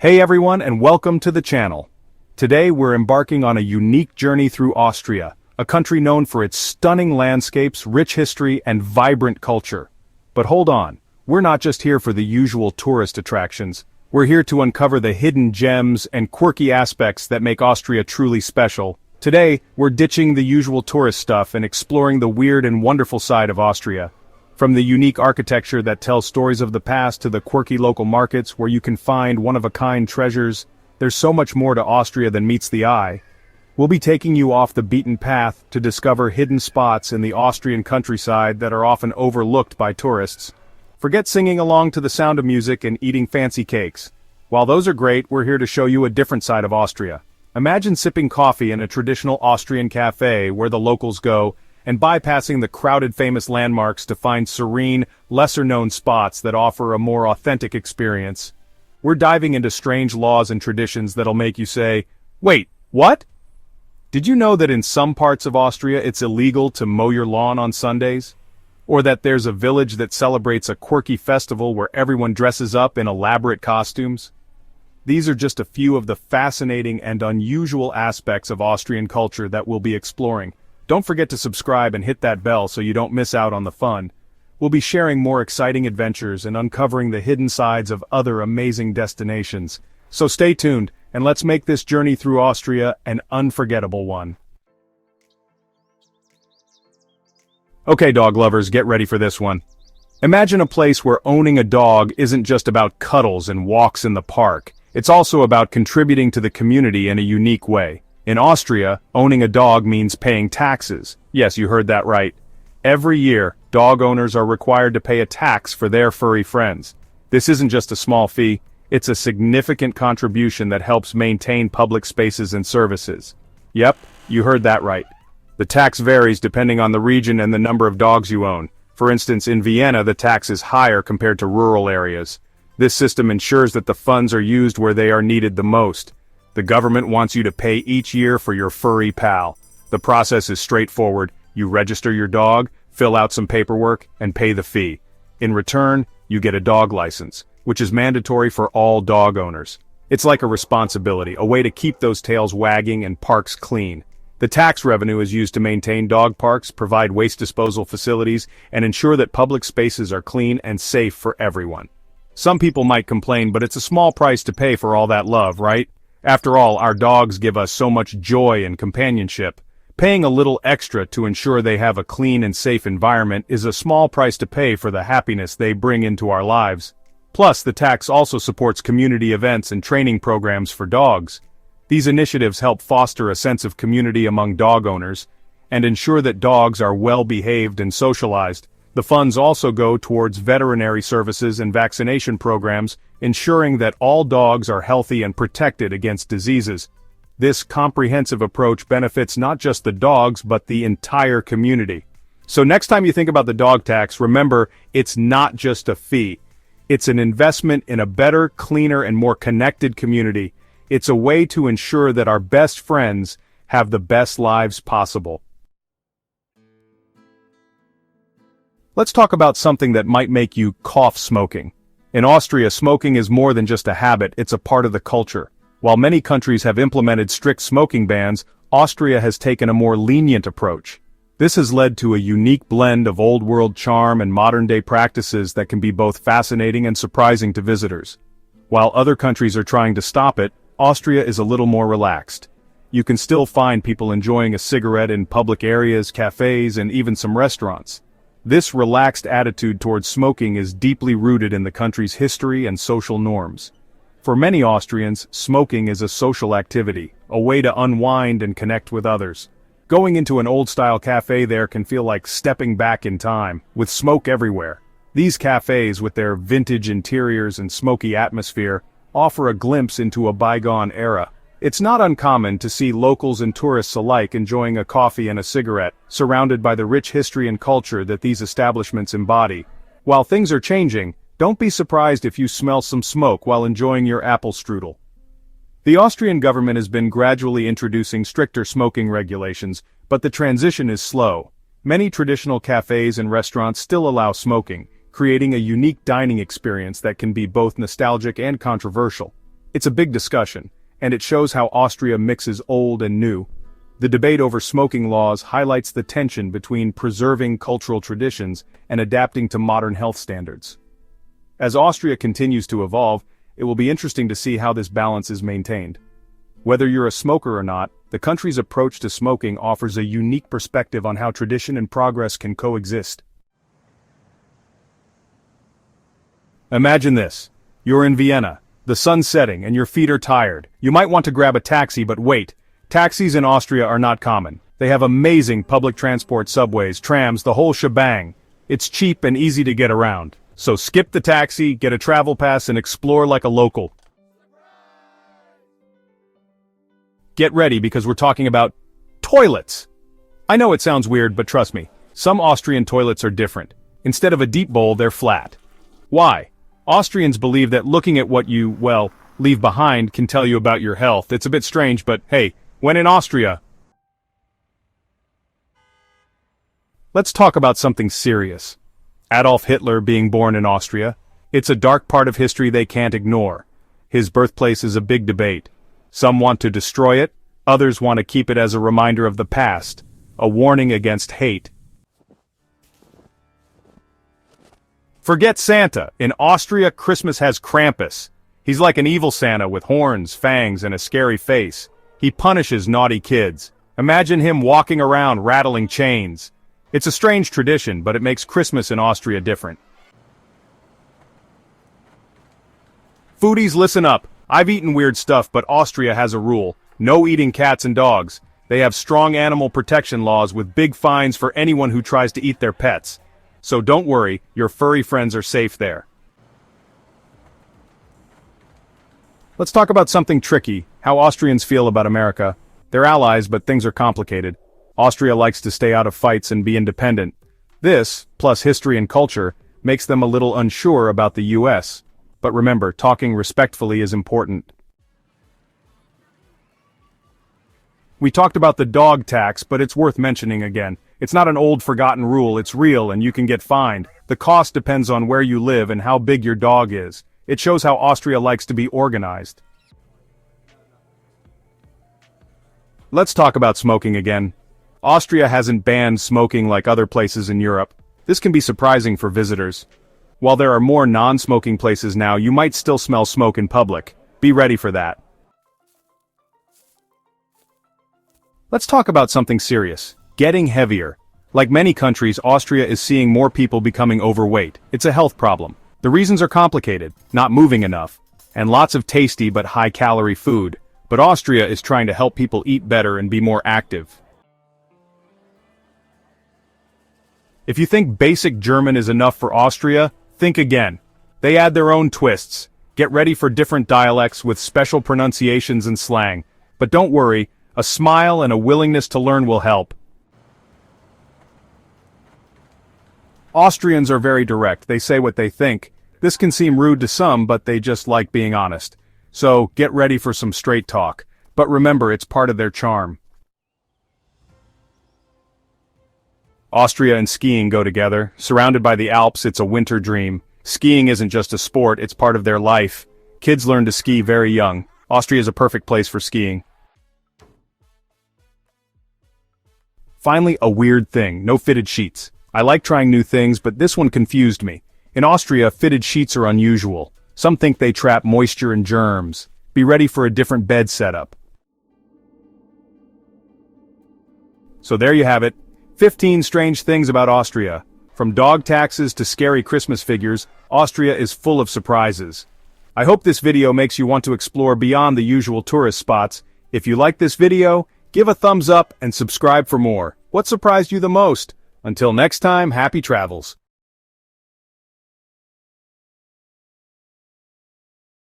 Hey everyone and welcome to the channel. Today we're embarking on a unique journey through Austria, a country known for its stunning landscapes, rich history, and vibrant culture. But hold on, we're not just here for the usual tourist attractions. We're here to uncover the hidden gems and quirky aspects that make Austria truly special. Today, we're ditching the usual tourist stuff and exploring the weird and wonderful side of Austria. From the unique architecture that tells stories of the past to the quirky local markets where you can find one-of-a-kind treasures, there's so much more to Austria than meets the eye. We'll be taking you off the beaten path to discover hidden spots in the Austrian countryside that are often overlooked by tourists. Forget singing along to the sound of music and eating fancy cakes. While those are great, we're here to show you a different side of Austria. Imagine sipping coffee in a traditional Austrian cafe where the locals go, and bypassing the crowded famous landmarks to find serene, lesser-known spots that offer a more authentic experience. We're diving into strange laws and traditions that'll make you say, "Wait, what?" Did you know that in some parts of Austria it's illegal to mow your lawn on Sundays? Or that there's a village that celebrates a quirky festival where everyone dresses up in elaborate costumes? These are just a few of the fascinating and unusual aspects of Austrian culture that we'll be exploring. Don't forget to subscribe and hit that bell so you don't miss out on the fun. We'll be sharing more exciting adventures and uncovering the hidden sides of other amazing destinations. So stay tuned, and let's make this journey through Austria an unforgettable one. Okay, dog lovers, get ready for this one. Imagine a place where owning a dog isn't just about cuddles and walks in the park. It's also about contributing to the community in a unique way. In Austria, owning a dog means paying taxes. Yes, you heard that right. Every year, dog owners are required to pay a tax for their furry friends. This isn't just a small fee, it's a significant contribution that helps maintain public spaces and services. Yep, you heard that right. The tax varies depending on the region and the number of dogs you own. For instance, in Vienna, the tax is higher compared to rural areas. This system ensures that the funds are used where they are needed the most. The government wants you to pay each year for your furry pal. The process is straightforward. You register your dog, fill out some paperwork, and pay the fee. In return, you get a dog license, which is mandatory for all dog owners. It's like a responsibility, a way to keep those tails wagging and parks clean. The tax revenue is used to maintain dog parks, provide waste disposal facilities, and ensure that public spaces are clean and safe for everyone. Some people might complain, but it's a small price to pay for all that love, right? After all, our dogs give us so much joy and companionship. Paying a little extra to ensure they have a clean and safe environment is a small price to pay for the happiness they bring into our lives. Plus, the tax also supports community events and training programs for dogs. These initiatives help foster a sense of community among dog owners and ensure that dogs are well-behaved and socialized. The funds also go towards veterinary services and vaccination programs, ensuring that all dogs are healthy and protected against diseases. This comprehensive approach benefits not just the dogs but the entire community. So next time you think about the dog tax, remember, it's not just a fee. It's an investment in a better, cleaner, and more connected community. It's a way to ensure that our best friends have the best lives possible. Let's talk about something that might make you cough: smoking. In Austria, smoking is more than just a habit, it's a part of the culture. While many countries have implemented strict smoking bans, Austria has taken a more lenient approach. This has led to a unique blend of old-world charm and modern-day practices that can be both fascinating and surprising to visitors. While other countries are trying to stop it, Austria is a little more relaxed. You can still find people enjoying a cigarette in public areas, cafes, and even some restaurants. This relaxed attitude towards smoking is deeply rooted in the country's history and social norms. For many Austrians, smoking is a social activity, a way to unwind and connect with others. Going into an old-style cafe there can feel like stepping back in time, with smoke everywhere. These cafes, with their vintage interiors and smoky atmosphere, offer a glimpse into a bygone era. It's not uncommon to see locals and tourists alike enjoying a coffee and a cigarette, surrounded by the rich history and culture that these establishments embody. While things are changing, don't be surprised if you smell some smoke while enjoying your apple strudel. The Austrian government has been gradually introducing stricter smoking regulations, but the transition is slow. Many traditional cafes and restaurants still allow smoking, creating a unique dining experience that can be both nostalgic and controversial. It's a big discussion, and it shows how Austria mixes old and new. The debate over smoking laws highlights the tension between preserving cultural traditions and adapting to modern health standards. As Austria continues to evolve, it will be interesting to see how this balance is maintained. Whether you're a smoker or not, the country's approach to smoking offers a unique perspective on how tradition and progress can coexist. Imagine this. You're in Vienna, the sun's setting, and your feet are tired. You might want to grab a taxi, but wait. Taxis in Austria are not common. They have amazing public transport, subways, trams, the whole shebang. It's cheap and easy to get around. So skip the taxi, get a travel pass, and explore like a local. Get ready because we're talking about toilets. I know it sounds weird, but trust me, some Austrian toilets are different. Instead of a deep bowl, they're flat. Why? Austrians believe that looking at what you, well, leave behind can tell you about your health. It's a bit strange, but hey, when in Austria. Let's talk about something serious. Adolf Hitler being born in Austria. It's a dark part of history they can't ignore. His birthplace is a big debate. Some want to destroy it, others want to keep it as a reminder of the past, a warning against hate. Forget Santa. In Austria, Christmas has Krampus. He's like an evil Santa with horns, fangs, and a scary face. He punishes naughty kids. Imagine him walking around rattling chains. It's a strange tradition, but it makes Christmas in Austria different. Foodies, listen up. I've eaten weird stuff, but Austria has a rule. No eating cats and dogs. They have strong animal protection laws with big fines for anyone who tries to eat their pets. So don't worry, your furry friends are safe there. Let's talk about something tricky, how Austrians feel about America. They're allies, but things are complicated. Austria likes to stay out of fights and be independent. This, plus history and culture, makes them a little unsure about the US. But remember, talking respectfully is important. We talked about the dog tax, but it's worth mentioning again. It's not an old forgotten rule, it's real and you can get fined. The cost depends on where you live and how big your dog is. It shows how Austria likes to be organized. Let's talk about smoking again. Austria hasn't banned smoking like other places in Europe. This can be surprising for visitors. While there are more non-smoking places now, you might still smell smoke in public. Be ready for that. Let's talk about something serious. Getting heavier. Like many countries, Austria is seeing more people becoming overweight. It's a health problem. The reasons are complicated, not moving enough, and lots of tasty but high-calorie food. But Austria is trying to help people eat better and be more active. If you think basic German is enough for Austria, think again. They add their own twists. Get ready for different dialects with special pronunciations and slang. But don't worry, a smile and a willingness to learn will help. Austrians are very direct. They say what they think. This can seem rude to some, but they just like being honest. So, get ready for some straight talk. But remember, it's part of their charm. Austria and skiing go together. Surrounded by the Alps, it's a winter dream. Skiing isn't just a sport, it's part of their life. Kids learn to ski very young. Austria is a perfect place for skiing. Finally, a weird thing. No fitted sheets. I like trying new things, but this one confused me. In Austria, fitted sheets are unusual. Some think they trap moisture and germs. Be ready for a different bed setup. So there you have it. 15 strange things about Austria. From dog taxes to scary Christmas figures, Austria is full of surprises. I hope this video makes you want to explore beyond the usual tourist spots. If you like this video, give a thumbs up and subscribe for more. What surprised you the most? Until next time, happy travels.